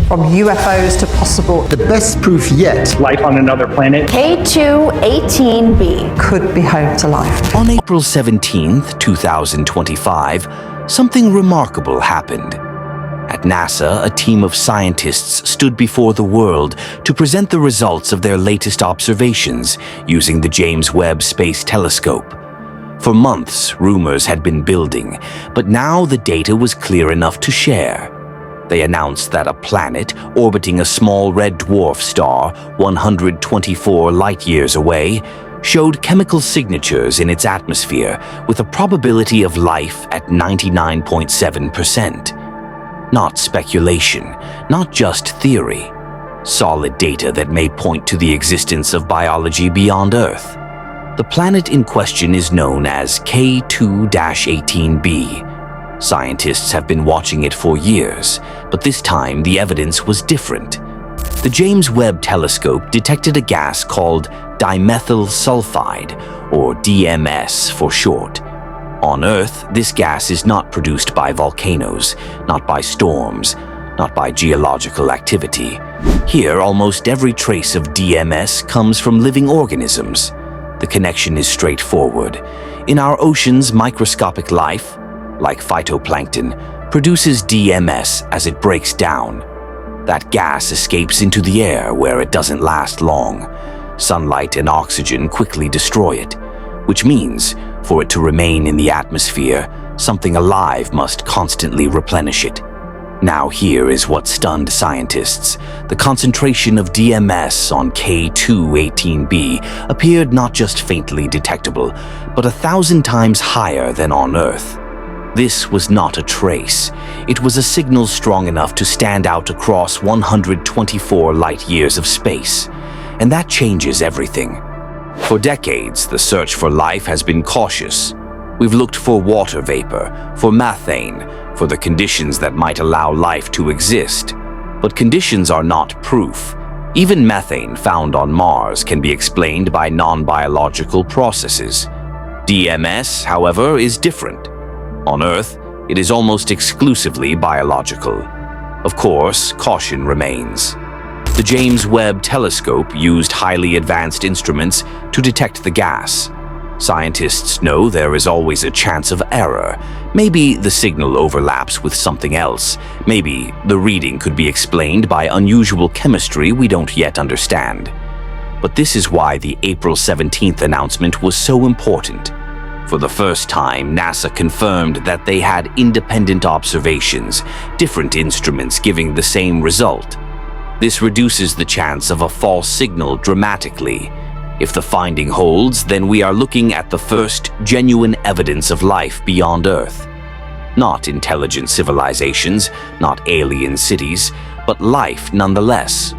from UFOs to possible The best proof yet. Life on another planet. K2-18b could be home to life. On April 17th, 2025, something remarkable happened. At NASA, a team of scientists stood before the world to present the results of their latest observations using the James Webb Space Telescope. For months, rumors had been building, but now the data was clear enough to share. They announced that a planet orbiting a small red dwarf star 124 light-years away showed chemical signatures in its atmosphere with a probability of life at 99.7%. Not speculation, not just theory. Solid data that may point to the existence of biology beyond Earth. The planet in question is known as K2-18b. Scientists have been watching it for years, but this time the evidence was different. The James Webb Telescope detected a gas called dimethyl sulfide, or DMS for short. On Earth, this gas is not produced by volcanoes, not by storms, not by geological activity. Here, almost every trace of DMS comes from living organisms. The connection is straightforward. In our oceans, microscopic life, like phytoplankton, produces DMS as it breaks down. That gas escapes into the air where it doesn't last long. Sunlight and oxygen quickly destroy it, which means, for it to remain in the atmosphere, something alive must constantly replenish it. Now here is what stunned scientists. The concentration of DMS on K2-18b appeared not just faintly detectable, but 1,000 times higher than on Earth. This was not a trace. It was a signal strong enough to stand out across 124 light-years of space. And that changes everything. For decades, the search for life has been cautious. We've looked for water vapor, for methane, for the conditions that might allow life to exist. But conditions are not proof. Even methane found on Mars can be explained by non-biological processes. DMS, however, is different. On Earth, it is almost exclusively biological. Of course, caution remains. The James Webb Telescope used highly advanced instruments to detect the gas. Scientists know there is always a chance of error. Maybe the signal overlaps with something else. Maybe the reading could be explained by unusual chemistry we don't yet understand. But this is why the April 17th announcement was so important. For the first time, NASA confirmed that they had independent observations, different instruments giving the same result. This reduces the chance of a false signal dramatically. If the finding holds, then we are looking at the first genuine evidence of life beyond Earth. Not intelligent civilizations, not alien cities, but life nonetheless.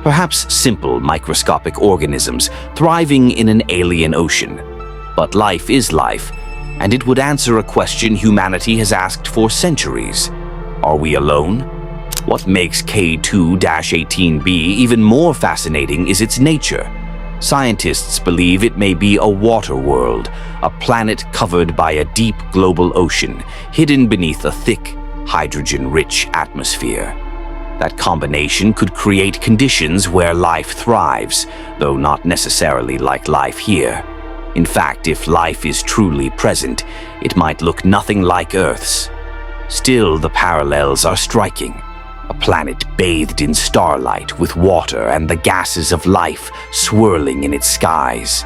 Perhaps simple microscopic organisms thriving in an alien ocean. But life is life, and it would answer a question humanity has asked for centuries. Are we alone? What makes K2-18b even more fascinating is its nature. Scientists believe it may be a water world, a planet covered by a deep global ocean, hidden beneath a thick, hydrogen-rich atmosphere. That combination could create conditions where life thrives, though not necessarily like life here. In fact, if life is truly present, it might look nothing like Earth's. Still, the parallels are striking. A planet bathed in starlight with water and the gases of life swirling in its skies.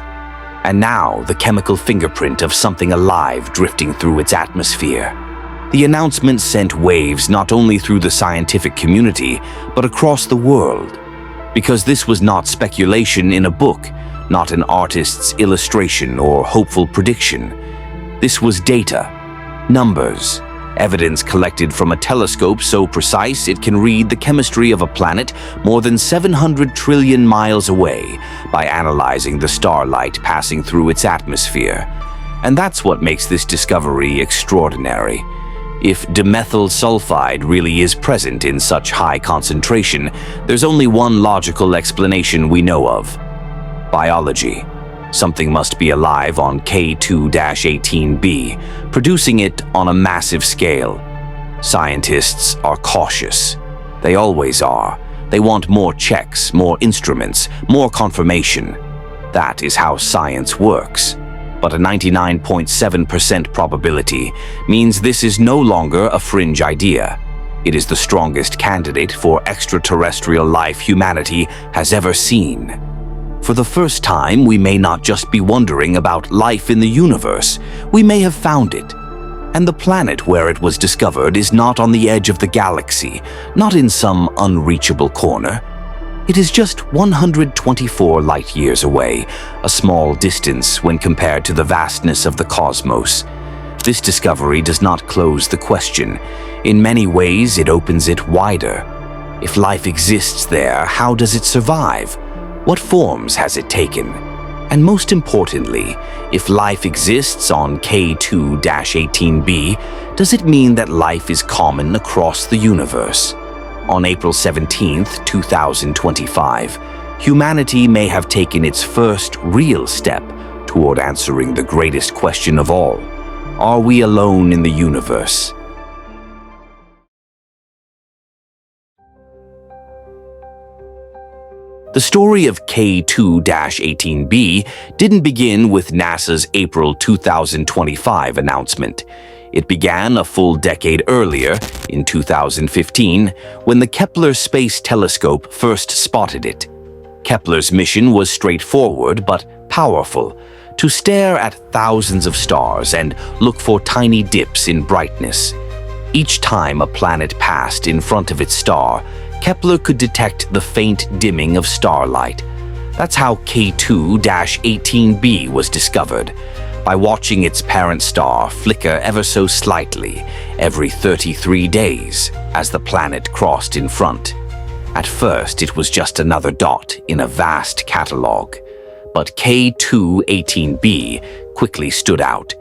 And now, the chemical fingerprint of something alive drifting through its atmosphere. The announcement sent waves not only through the scientific community, but across the world. Because this was not speculation in a book, not an artist's illustration or hopeful prediction. This was data, numbers, evidence collected from a telescope so precise it can read the chemistry of a planet more than 700 trillion miles away by analyzing the starlight passing through its atmosphere. And that's what makes this discovery extraordinary. If dimethyl sulfide really is present in such high concentration, there's only one logical explanation we know of: biology. Something must be alive on K2-18b, producing it on a massive scale. Scientists are cautious. They always are. They want more checks, more instruments, more confirmation. That is how science works. But a 99.7% probability means this is no longer a fringe idea. It is the strongest candidate for extraterrestrial life humanity has ever seen. For the first time, we may not just be wondering about life in the universe, we may have found it. And the planet where it was discovered is not on the edge of the galaxy, not in some unreachable corner. It is just 124 light-years away, a small distance when compared to the vastness of the cosmos. This discovery does not close the question. In many ways, it opens it wider. If life exists there, how does it survive? What forms has it taken? And most importantly, if life exists on K2-18b, does it mean that life is common across the universe? On April 17, 2025, humanity may have taken its first real step toward answering the greatest question of all. Are we alone in the universe? The story of K2-18b didn't begin with NASA's April 2025 announcement. It began a full decade earlier, in 2015, when the Kepler Space Telescope first spotted it. Kepler's mission was straightforward but powerful: to stare at thousands of stars and look for tiny dips in brightness. Each time a planet passed in front of its star, Kepler could detect the faint dimming of starlight. That's how K2-18b was discovered, by watching its parent star flicker ever so slightly every 33 days as the planet crossed in front. At first, it was just another dot in a vast catalog, but K2-18b quickly stood out.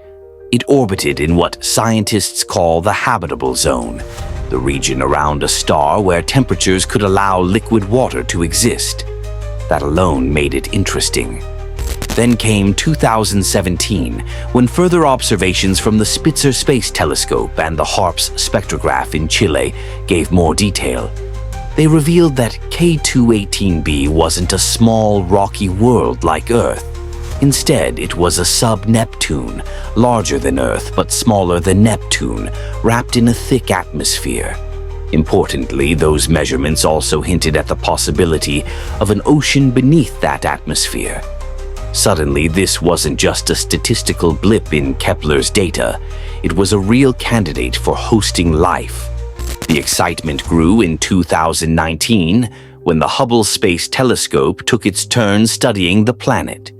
It orbited in what scientists call the habitable zone, the region around a star where temperatures could allow liquid water to exist. That alone made it interesting. Then came 2017, when further observations from the Spitzer Space Telescope and the HARPS spectrograph in Chile gave more detail. They revealed that K2-18b wasn't a small, rocky world like Earth. Instead, it was a sub-Neptune, larger than Earth but smaller than Neptune, wrapped in a thick atmosphere. Importantly, those measurements also hinted at the possibility of an ocean beneath that atmosphere. Suddenly, this wasn't just a statistical blip in Kepler's data. It was a real candidate for hosting life. The excitement grew in 2019, when the Hubble Space Telescope took its turn studying the planet.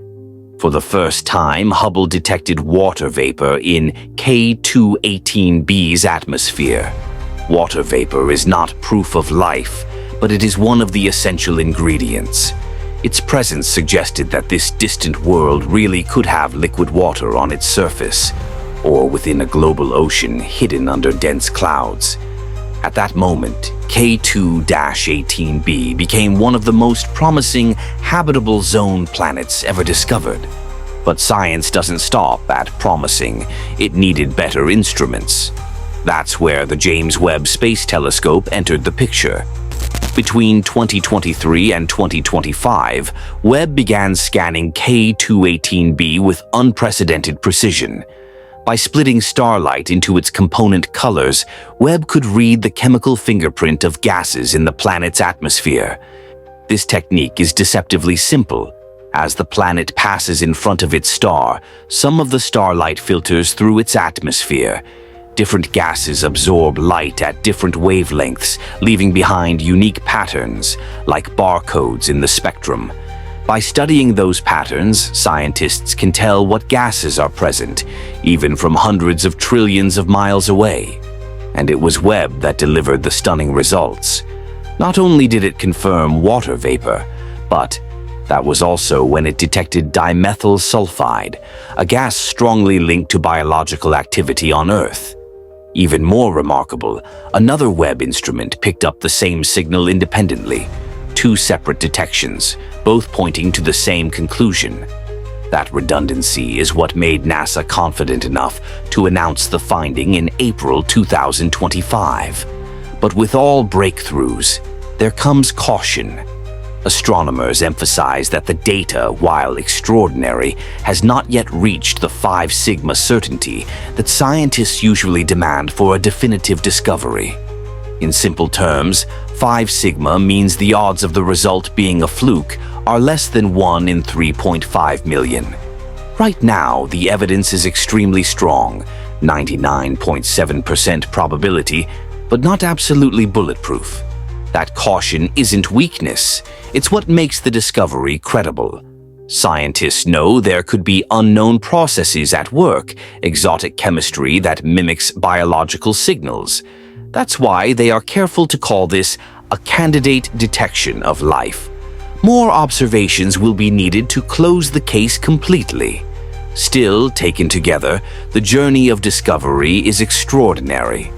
For the first time, Hubble detected water vapor in K2-18b's atmosphere. Water vapor is not proof of life, but it is one of the essential ingredients. Its presence suggested that this distant world really could have liquid water on its surface, or within a global ocean hidden under dense clouds. At that moment, K2-18b became one of the most promising habitable zone planets ever discovered. But science doesn't stop at promising. It needed better instruments. That's where the James Webb Space Telescope entered the picture. Between 2023 and 2025, Webb began scanning K2-18b with unprecedented precision. By splitting starlight into its component colors, Webb could read the chemical fingerprint of gases in the planet's atmosphere. This technique is deceptively simple. As the planet passes in front of its star, some of the starlight filters through its atmosphere. Different gases absorb light at different wavelengths, leaving behind unique patterns, like barcodes in the spectrum. By studying those patterns, scientists can tell what gases are present, even from hundreds of trillions of miles away. And it was Webb that delivered the stunning results. Not only did it confirm water vapor, but that was also when it detected dimethyl sulfide, a gas strongly linked to biological activity on Earth. Even more remarkable, another Webb instrument picked up the same signal independently. Two separate detections, both pointing to the same conclusion. That redundancy is what made NASA confident enough to announce the finding in April 2025. But with all breakthroughs, there comes caution. Astronomers emphasize that the data, while extraordinary, has not yet reached the 5 sigma certainty that scientists usually demand for a definitive discovery. In simple terms, 5 sigma means the odds of the result being a fluke are less than 1 in 3.5 million. Right now, the evidence is extremely strong, 99.7% probability, but not absolutely bulletproof. That caution isn't weakness, it's what makes the discovery credible. Scientists know there could be unknown processes at work, exotic chemistry that mimics biological signals. That's why they are careful to call this a candidate detection of life. More observations will be needed to close the case completely. Still, taken together, the journey of discovery is extraordinary.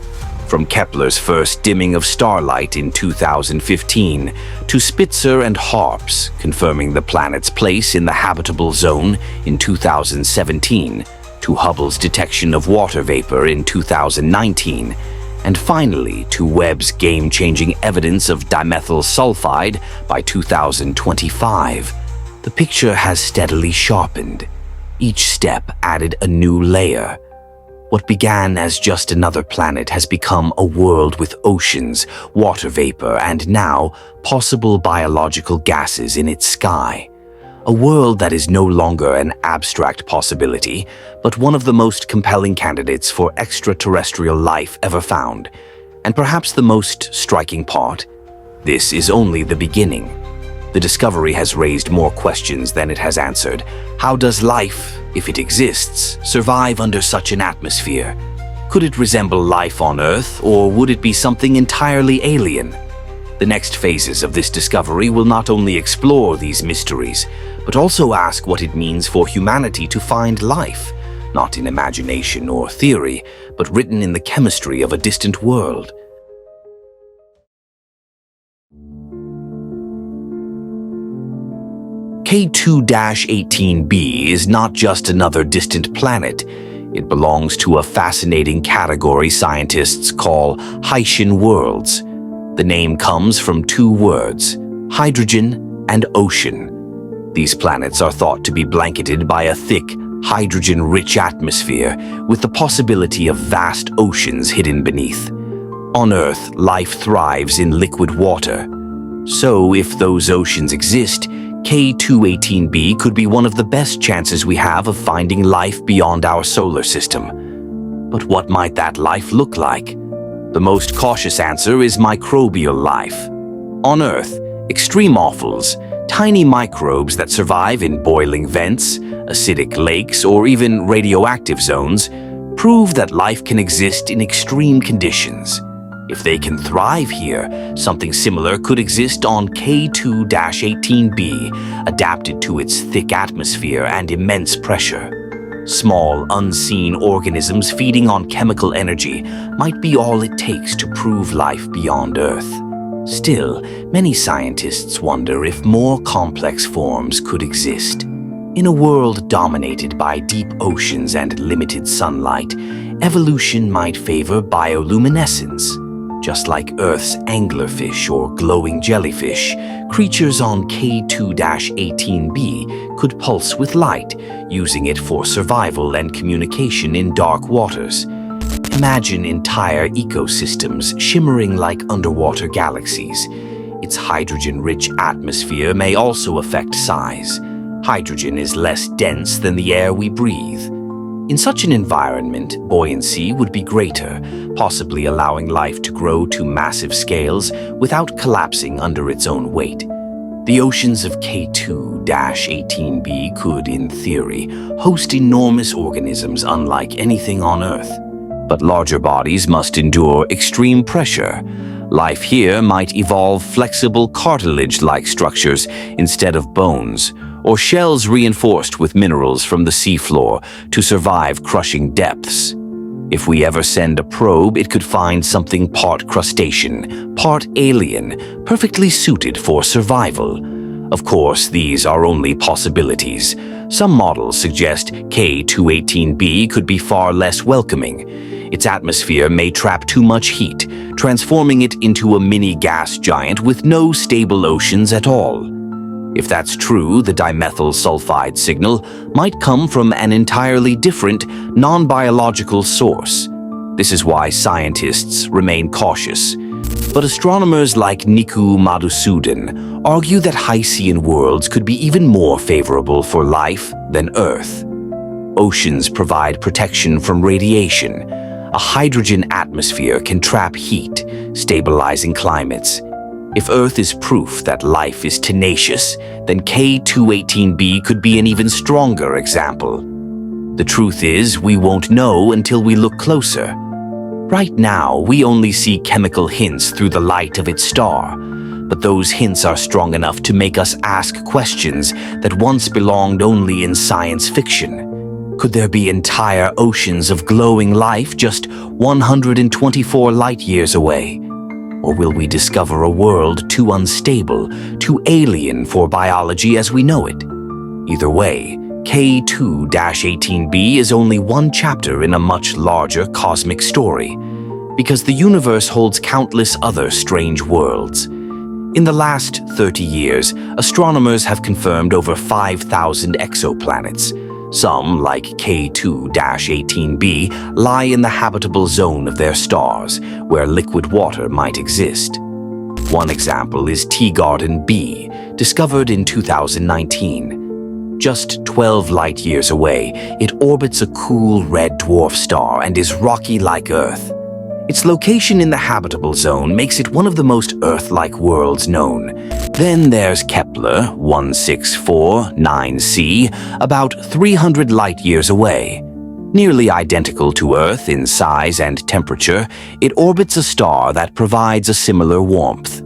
From Kepler's first dimming of starlight in 2015 to Spitzer and Harp's confirming the planet's place in the habitable zone in 2017, to Hubble's detection of water vapor in 2019, and finally to Webb's game-changing evidence of dimethyl sulfide by 2025, the picture has steadily sharpened. Each step added a new layer. What began as just another planet has become a world with oceans, water vapor, and now possible biological gases in its sky. A world that is no longer an abstract possibility, but one of the most compelling candidates for extraterrestrial life ever found. And perhaps the most striking part, this is only the beginning. The discovery has raised more questions than it has answered. How does life, if it exists, survive under such an atmosphere? Could it resemble life on Earth, or would it be something entirely alien? The next phases of this discovery will not only explore these mysteries, but also ask what it means for humanity to find life, not in imagination or theory, but written in the chemistry of a distant world. K2-18b is not just another distant planet. It belongs to a fascinating category scientists call Haitian worlds. The name comes from 2 words, hydrogen and ocean. These planets are thought to be blanketed by a thick, hydrogen-rich atmosphere with the possibility of vast oceans hidden beneath. On Earth, life thrives in liquid water. So, if those oceans exist, K2-18b could be one of the best chances we have of finding life beyond our solar system. But what might that life look like? The most cautious answer is microbial life. On Earth, extreme offals, tiny microbes that survive in boiling vents, acidic lakes, or even radioactive zones, prove that life can exist in extreme conditions. If they can thrive here, something similar could exist on K2-18b, adapted to its thick atmosphere and immense pressure. Small, unseen organisms feeding on chemical energy might be all it takes to prove life beyond Earth. Still, many scientists wonder if more complex forms could exist. In a world dominated by deep oceans and limited sunlight, evolution might favor bioluminescence. Just like Earth's anglerfish or glowing jellyfish, creatures on K2-18b could pulse with light, using it for survival and communication in dark waters. Imagine entire ecosystems shimmering like underwater galaxies. Its hydrogen-rich atmosphere may also affect size. Hydrogen is less dense than the air we breathe. In such an environment, buoyancy would be greater, possibly allowing life to grow to massive scales without collapsing under its own weight. The oceans of K2-18b could, in theory, host enormous organisms unlike anything on Earth. But larger bodies must endure extreme pressure. Life here might evolve flexible cartilage-like structures instead of bones, or shells reinforced with minerals from the seafloor to survive crushing depths. If we ever send a probe, it could find something part crustacean, part alien, perfectly suited for survival. Of course, these are only possibilities. Some models suggest K2-18b could be far less welcoming. its atmosphere may trap too much heat, transforming it into a mini gas giant with no stable oceans at all. If that's true, the dimethyl sulfide signal might come from an entirely different, non-biological source. This is why scientists remain cautious. But astronomers like Niku Madhusudan argue that Hycean worlds could be even more favorable for life than Earth. Oceans provide protection from radiation. A hydrogen atmosphere can trap heat, stabilizing climates. If Earth is proof that life is tenacious, then K218b could be an even stronger example. The truth is, we won't know until we look closer. Right now, we only see chemical hints through the light of its star, but those hints are strong enough to make us ask questions that once belonged only in science fiction. Could there be entire oceans of glowing life just 124 light-years away? Or will we discover a world too unstable, too alien for biology as we know it? Either way, K2-18b is only one chapter in a much larger cosmic story, because the universe holds countless other strange worlds. In the last 30 years, astronomers have confirmed over 5,000 exoplanets. Some, like K2-18b, lie in the habitable zone of their stars, where liquid water might exist. One example is Teegarden B, discovered in 2019. Just 12 light-years away, it orbits a cool red dwarf star and is rocky like Earth. Its location in the habitable zone makes it one of the most Earth-like worlds known. Then there's Kepler 1649c, about 300 light-years away. Nearly identical to Earth in size and temperature, it orbits a star that provides a similar warmth.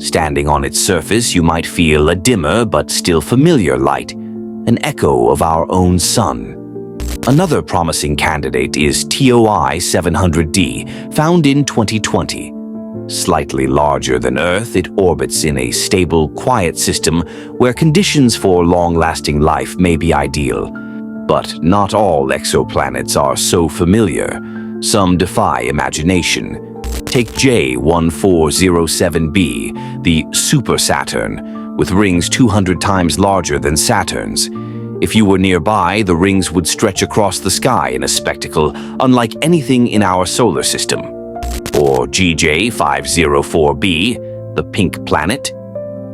Standing on its surface, you might feel a dimmer but still familiar light, an echo of our own sun. Another promising candidate is TOI 700d, found in 2020. Slightly larger than Earth, it orbits in a stable, quiet system where conditions for long-lasting life may be ideal. But not all exoplanets are so familiar. Some defy imagination. Take J1407b, the Super Saturn, with rings 200 times larger than Saturn's. If you were nearby, the rings would stretch across the sky in a spectacle unlike anything in our solar system. Or GJ504b, the Pink Planet,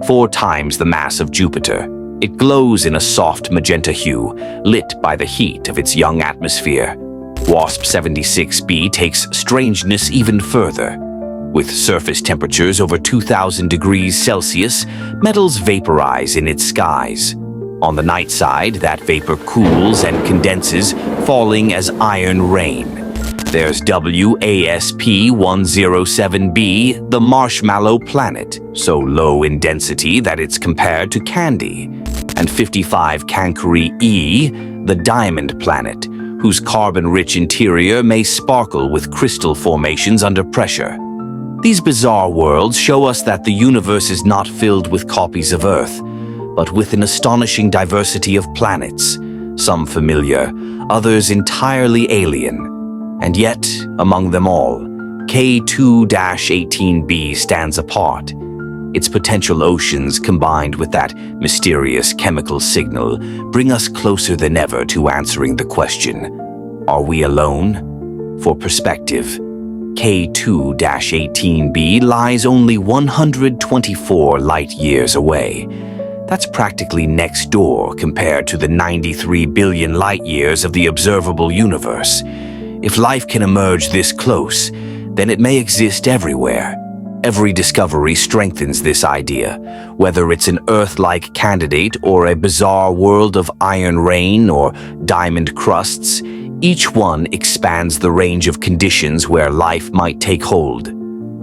4 times the mass of Jupiter. It glows in a soft magenta hue, lit by the heat of its young atmosphere. WASP-76b takes strangeness even further. With surface temperatures over 2,000 degrees Celsius, metals vaporize in its skies. On the night side, that vapor cools and condenses, falling as iron rain. There's WASP-107b, the Marshmallow Planet, so low in density that it's compared to candy. And 55 Cancri E, the Diamond Planet, whose carbon-rich interior may sparkle with crystal formations under pressure. These bizarre worlds show us that the universe is not filled with copies of Earth, but with an astonishing diversity of planets, some familiar, others entirely alien. And yet, among them all, K2-18b stands apart. Its potential oceans, combined with that mysterious chemical signal, bring us closer than ever to answering the question, are we alone? For perspective, K2-18b lies only 124 light-years away. That's practically next door compared to the 93 billion light-years of the observable universe. If life can emerge this close, then it may exist everywhere. Every discovery strengthens this idea, whether it's an Earth-like candidate or a bizarre world of iron rain or diamond crusts. Each one expands the range of conditions where life might take hold.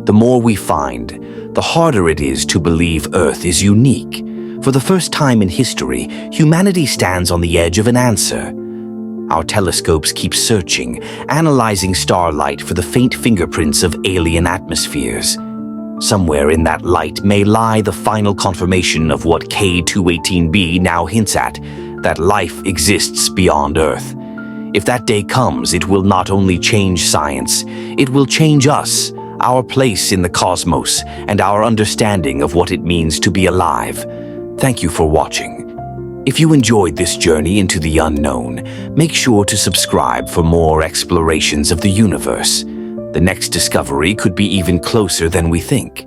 The more we find, the harder it is to believe Earth is unique. For the first time in history, humanity stands on the edge of an answer. Our telescopes keep searching, analyzing starlight for the faint fingerprints of alien atmospheres. Somewhere in that light may lie the final confirmation of what K2-18b now hints at, that life exists beyond Earth. If that day comes, it will not only change science, it will change us, our place in the cosmos, and our understanding of what it means to be alive. Thank you for watching. If you enjoyed this journey into the unknown, make sure to subscribe for more explorations of the universe. The next discovery could be even closer than we think.